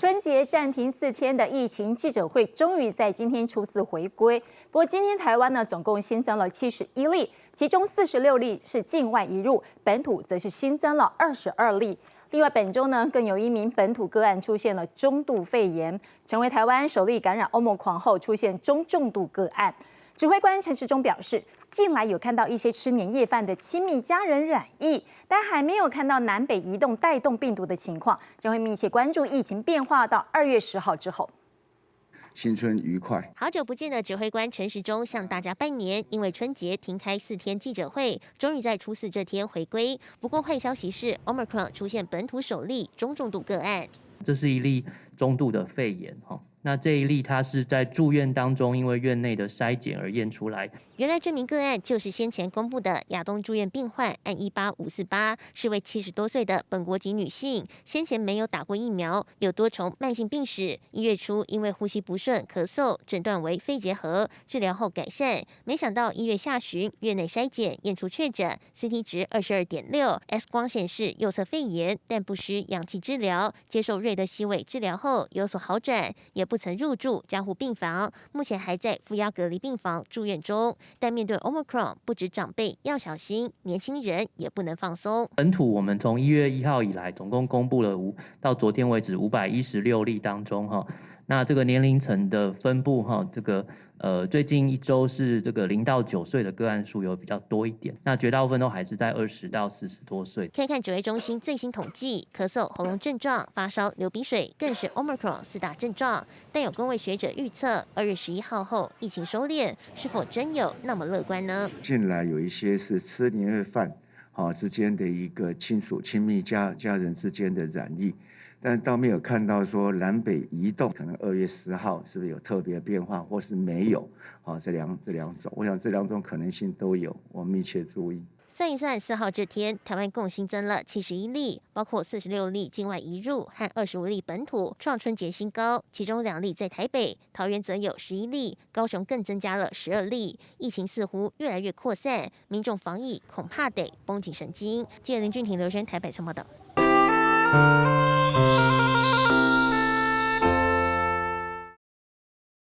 春节暂停4天的疫情记者会，终于在今天初四回归。不过，今天台湾呢，总共新增了71例，其中46例是境外移入，本土则是新增了22例。另外，本周呢，更有1名本土个案出现了中度肺炎，成为台湾首例感染Omicron后出现中重度个案。指挥官陈时中表示，近来有看到一些吃年夜饭的亲密家人染疫，但还没有看到南北移动带动病毒的情况，将会密切关注疫情变化到2月10号之后。新春愉快！好久不见的指挥官陈时中向大家拜年，因为春节停开4天记者会，终于在初四这天回归。不过坏消息是 ，Omicron 出现本土首例中重度个案。这是一例中度的肺炎哈。那这一例他是在住院当中，因为院内的筛检而验出来。原来这名个案就是先前公布的亚东住院病患，案18548，是位70多岁的本国籍女性，先前没有打过疫苗，有多重慢性病史。1月初因为呼吸不顺、咳嗽，诊断为肺结核，治疗后改善。没想到1月下旬，院内筛检验出确诊 ，CT 值22.6，X 光显示右侧肺炎，但不需氧气治疗，接受瑞德西韦治疗后有所好转，也不曾入住加护病房，目前还在负压隔离病房住院中。但面对 Omicron， 不止长辈要小心，年轻人也不能放松。本土我们从1月1号以来，总共公布了到昨天为止516例当中哈。那这个年龄层的分布哈，这个最近1周是这个0到9岁的个案数有比较多一点，那绝大部分都还是在20到40多岁。看看指挥中心最新统计，咳嗽、喉咙症状、发烧、流鼻水，更是 Omicron 4大症状。但有公卫学者预测，2月11号后疫情收敛，是否真有那么乐观呢？近来有一些是吃年夜饭之间的一个亲密家人之间的染疫。但倒没有看到说南北移动，可能2月10号是不是有特别变化，或是没有？这两种，我想这2种可能性都有，我们密切注意。算一算，4号这天，台湾共新增了71例，包括46例境外移入和25例本土，创春节新高。其中2例在台北，桃园则有11例，高雄更增加了12例。疫情似乎越来越扩散，民众防疫恐怕得绷紧神经。记者林俊廷、刘轩台北采访报道。